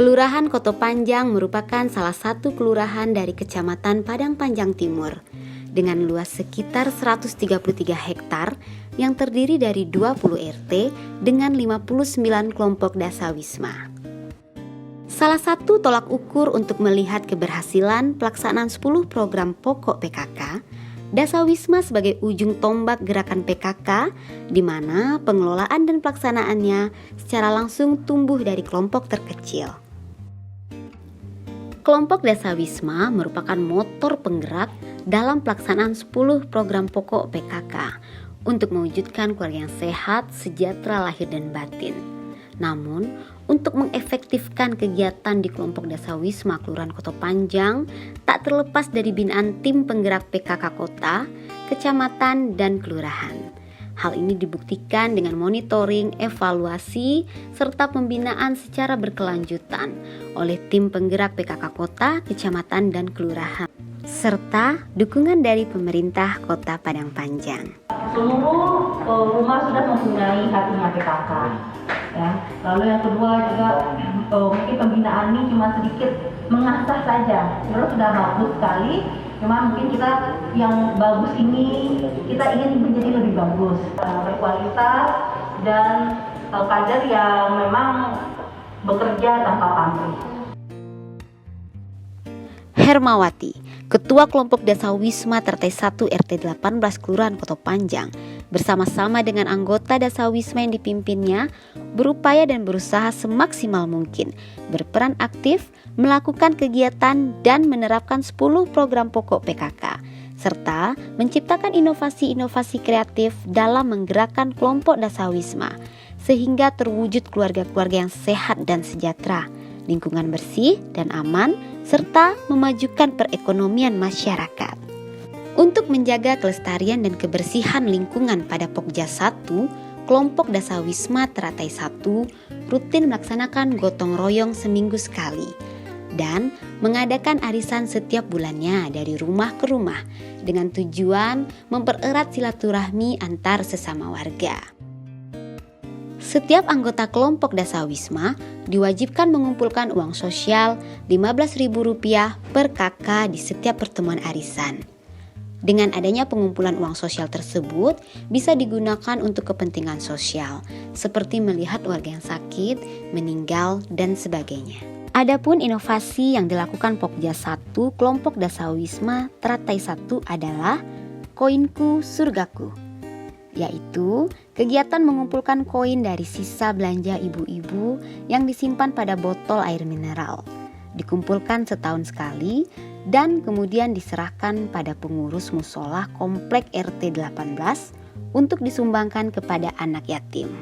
Kelurahan Koto Panjang merupakan salah satu kelurahan dari Kecamatan Padang Panjang Timur dengan luas sekitar 133 hektar yang terdiri dari 20 RT dengan 59 kelompok dasawisma. Salah satu tolak ukur untuk melihat keberhasilan pelaksanaan 10 program pokok PKK, dasawisma sebagai ujung tombak gerakan PKK, di mana pengelolaan dan pelaksanaannya secara langsung tumbuh dari kelompok terkecil. Kelompok dasawisma merupakan motor penggerak dalam pelaksanaan 10 program pokok PKK untuk mewujudkan keluarga yang sehat, sejahtera lahir dan batin. Namun, untuk mengefektifkan kegiatan di kelompok dasawisma Kelurahan Koto Panjang tak terlepas dari binaan tim penggerak PKK kota, kecamatan, dan kelurahan. Hal ini dibuktikan dengan monitoring, evaluasi, serta pembinaan secara berkelanjutan oleh tim penggerak PKK kota, kecamatan, dan kelurahan, serta dukungan dari pemerintah Kota Padang Panjang. Seluruh rumah sudah mempunyai hatinya PKK. Ya. Lalu yang kedua juga mungkin pembinaan ini cuma sedikit mengasah saja. Terus sudah bagus sekali, cuma mungkin kita yang bagus ini kita ingin menjadi lebih bagus, berkualitas dan kader yang memang bekerja tanpa pamrih. Hermawati, Ketua Kelompok Dasawisma Teratai 1 RT 18 Kelurahan Koto Panjang, bersama-sama dengan anggota dasawisma yang dipimpinnya, berupaya dan berusaha semaksimal mungkin berperan aktif melakukan kegiatan dan menerapkan 10 program pokok PKK, serta menciptakan inovasi-inovasi kreatif dalam menggerakkan kelompok dasawisma, sehingga terwujud keluarga-keluarga yang sehat dan sejahtera, lingkungan bersih dan aman, serta memajukan perekonomian masyarakat. Untuk menjaga kelestarian dan kebersihan lingkungan pada Pokja 1, kelompok dasawisma Teratai 1 rutin melaksanakan gotong royong seminggu sekali dan mengadakan arisan setiap bulannya dari rumah ke rumah dengan tujuan mempererat silaturahmi antar sesama warga. Setiap anggota kelompok dasawisma diwajibkan mengumpulkan uang sosial Rp15.000 per kakak di setiap pertemuan arisan. Dengan adanya pengumpulan uang sosial tersebut bisa digunakan untuk kepentingan sosial, seperti melihat warga yang sakit, meninggal, dan sebagainya. Adapun inovasi yang dilakukan Pokja 1 kelompok dasawisma Teratai 1 adalah Koinku Surgaku, yaitu kegiatan mengumpulkan koin dari sisa belanja ibu-ibu yang disimpan pada botol air mineral. Dikumpulkan setahun sekali dan kemudian diserahkan pada pengurus musola komplek RT 18 untuk disumbangkan kepada anak yatim.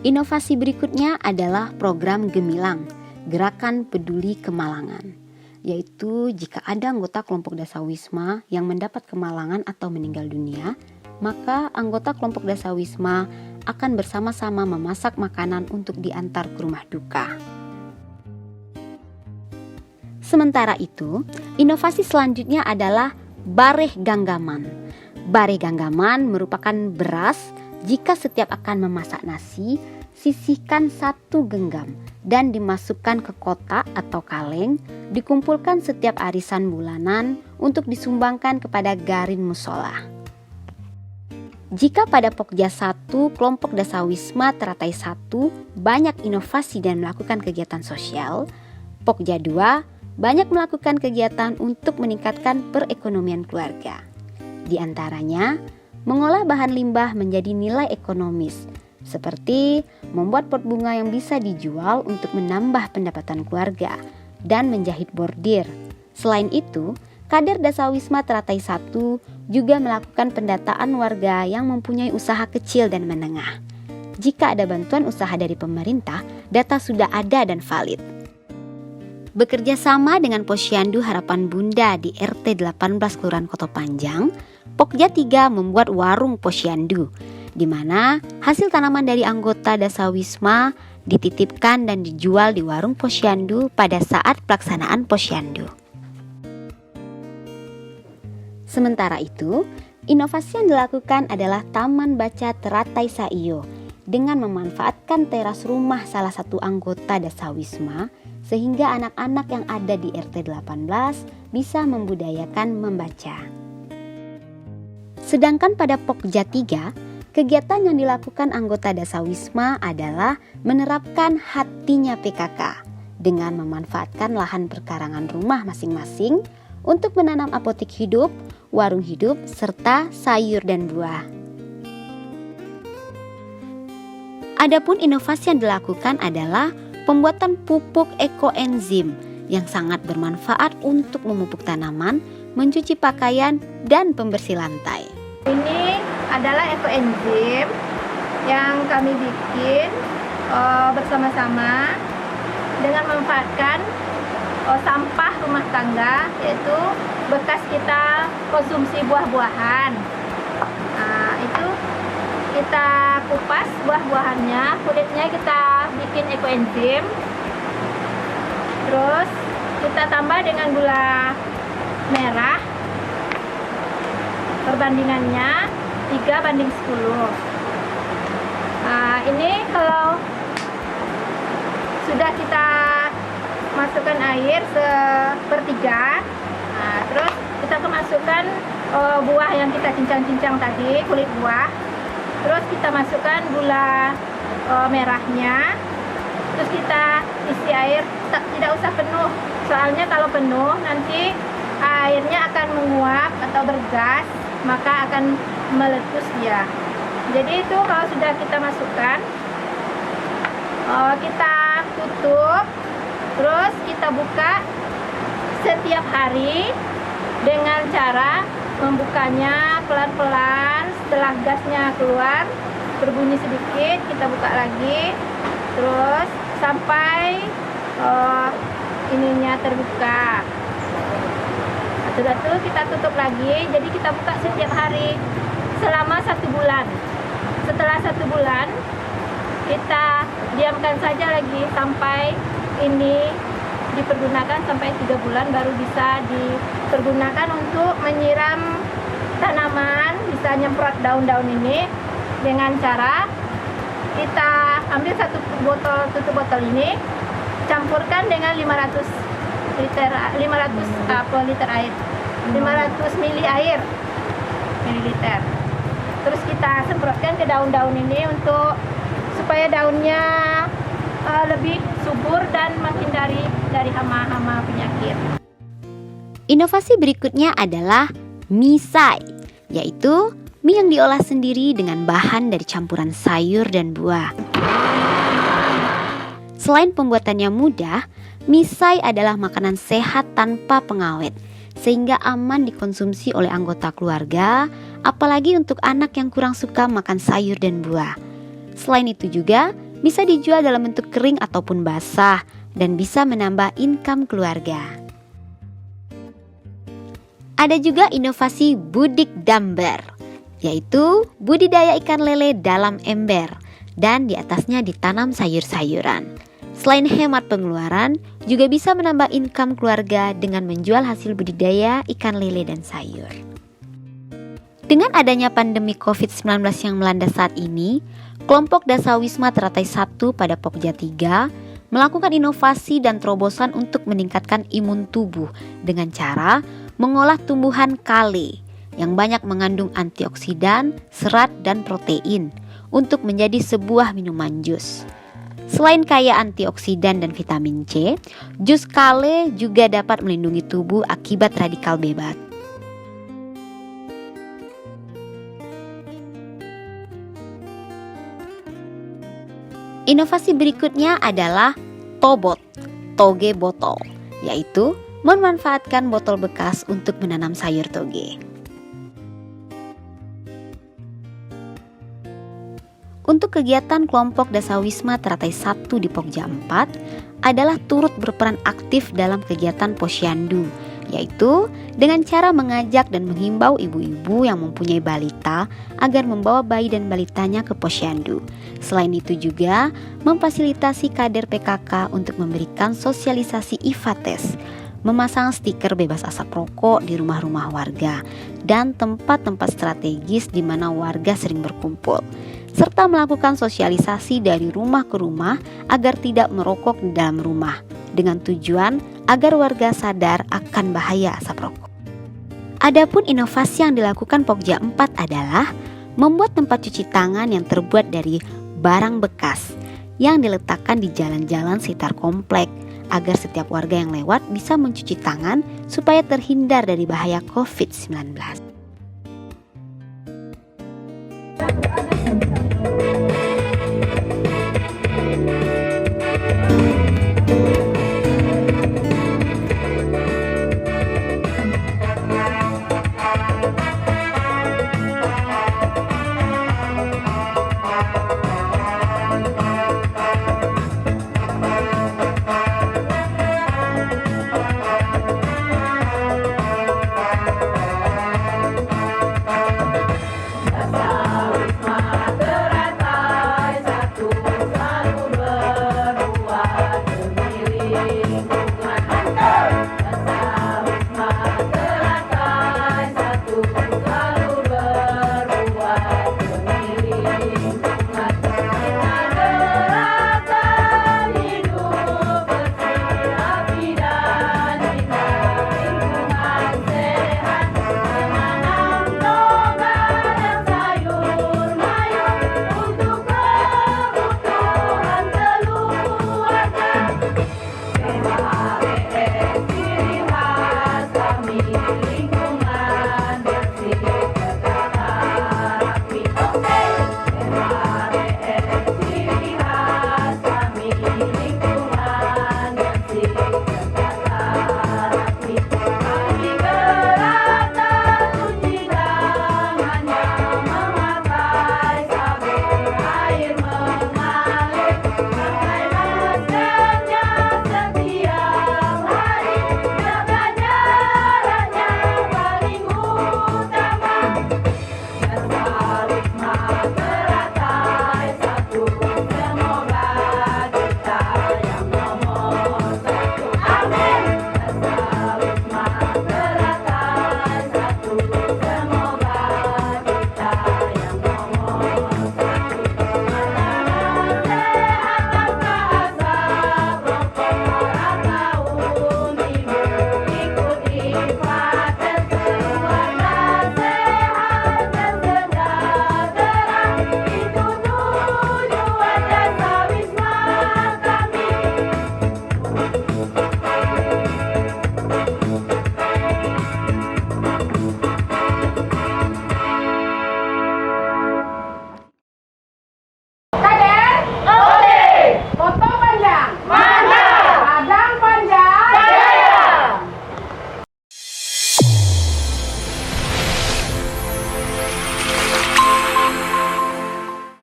Inovasi berikutnya adalah program Gemilang, Gerakan Peduli Kemalangan, yaitu jika ada anggota kelompok dasawisma yang mendapat kemalangan atau meninggal dunia, maka anggota kelompok dasawisma akan bersama-sama memasak makanan untuk diantar ke rumah duka. Sementara itu, inovasi selanjutnya adalah Bareh Ganggaman. Bareh Ganggaman merupakan beras. Jika setiap akan memasak nasi, sisihkan 1 genggam dan dimasukkan ke kotak atau kaleng, dikumpulkan setiap arisan bulanan untuk disumbangkan kepada garin musola. Jika pada Pokja 1 kelompok dasawisma Teratai 1 banyak inovasi dan melakukan kegiatan sosial, Pokja 2 banyak melakukan kegiatan untuk meningkatkan perekonomian keluarga. Di antaranya, mengolah bahan limbah menjadi nilai ekonomis, seperti membuat pot bunga yang bisa dijual untuk menambah pendapatan keluarga dan menjahit bordir. Selain itu, kader dasawisma Teratai 1 juga melakukan pendataan warga yang mempunyai usaha kecil dan menengah. Jika ada bantuan usaha dari pemerintah, data sudah ada dan valid. Bekerja sama dengan Posyandu Harapan Bunda di RT 18 Kelurahan Koto Panjang, Pokja 3 membuat warung Posyandu, di mana hasil tanaman dari anggota dasawisma dititipkan dan dijual di warung Posyandu pada saat pelaksanaan Posyandu. Sementara itu, inovasi yang dilakukan adalah Taman Baca Teratai Saiyo dengan memanfaatkan teras rumah salah satu anggota Dasawisma sehingga anak-anak yang ada di RT 18 bisa membudayakan membaca. Sedangkan pada Pokja 3, kegiatan yang dilakukan anggota Dasawisma adalah menerapkan hatinya PKK dengan memanfaatkan lahan perkarangan rumah masing-masing untuk menanam apotek hidup, warung hidup, serta sayur dan buah. Adapun inovasi yang dilakukan adalah pembuatan pupuk ekoenzim yang sangat bermanfaat untuk memupuk tanaman, mencuci pakaian, dan pembersih lantai. Ini adalah ekoenzim yang kami bikin bersama-sama dengan memanfaatkan sampah rumah tangga, yaitu bekas kita konsumsi buah-buahan. Nah, itu kita kupas buah-buahannya, kulitnya kita bikin ekoenzim, terus kita tambah dengan gula merah, perbandingannya 3:10. Nah, ini kalau sudah kita masukkan air 1/3, nah, terus kita masukkan buah yang kita cincang-cincang tadi, kulit buah. Terus kita masukkan gula merahnya. Terus kita isi air, tidak usah penuh. Soalnya kalau penuh nanti airnya akan menguap atau bergas, maka akan meletus dia. Jadi itu kalau sudah kita masukkan, kita tutup. Terus kita buka setiap hari dengan cara membukanya pelan-pelan. Setelah gasnya keluar berbunyi sedikit, kita buka lagi terus sampai ininya terbuka. Sudah itu kita tutup lagi, jadi kita buka setiap hari selama 1 bulan. Setelah 1 bulan kita diamkan saja lagi sampai ini dipergunakan, sampai 3 bulan baru bisa dipergunakan untuk menyiram tanaman. Bisa nyemprot daun-daun ini dengan cara kita ambil tutup botol ini, campurkan dengan 500 liter air, 500 mililiter. Terus kita semprotkan ke daun-daun ini untuk supaya daunnya lebih subur dan menghindari dari hama-hama penyakit. Inovasi berikutnya adalah misai, yaitu mie yang diolah sendiri dengan bahan dari campuran sayur dan buah. Selain pembuatannya mudah, misai adalah makanan sehat tanpa pengawet, sehingga aman dikonsumsi oleh anggota keluarga, apalagi untuk anak yang kurang suka makan sayur dan buah. Selain itu juga bisa dijual dalam bentuk kering ataupun basah dan bisa menambah income keluarga. Ada juga inovasi budik damber, yaitu budidaya ikan lele dalam ember dan di atasnya ditanam sayur-sayuran. Selain hemat pengeluaran, juga bisa menambah income keluarga dengan menjual hasil budidaya ikan lele dan sayur. Dengan adanya pandemi COVID-19 yang melanda saat ini, kelompok Dasawisma Teratai 1 pada Pokja 3 melakukan inovasi dan terobosan untuk meningkatkan imun tubuh dengan cara mengolah tumbuhan kale yang banyak mengandung antioksidan, serat, dan protein untuk menjadi sebuah minuman jus. Selain kaya antioksidan dan vitamin C, jus kale juga dapat melindungi tubuh akibat radikal bebas. Inovasi berikutnya adalah tobot, toge botol, yaitu memanfaatkan botol bekas untuk menanam sayur toge. Untuk kegiatan kelompok Dasawisma Teratai 1 di Pokja 4 adalah turut berperan aktif dalam kegiatan Posyandu, yaitu dengan cara mengajak dan menghimbau ibu-ibu yang mempunyai balita agar membawa bayi dan balitanya ke Posyandu. Selain itu juga memfasilitasi kader PKK untuk memberikan sosialisasi IFA-tes, memasang stiker bebas asap rokok di rumah-rumah warga dan tempat-tempat strategis di mana warga sering berkumpul. serta melakukan sosialisasi dari rumah ke rumah agar tidak merokok di dalam rumah, dengan tujuan agar warga sadar akan bahaya asap rokok. Adapun inovasi yang dilakukan Pokja 4 adalah membuat tempat cuci tangan yang terbuat dari barang bekas yang diletakkan di jalan-jalan sekitar komplek agar setiap warga yang lewat bisa mencuci tangan supaya terhindar dari bahaya COVID-19.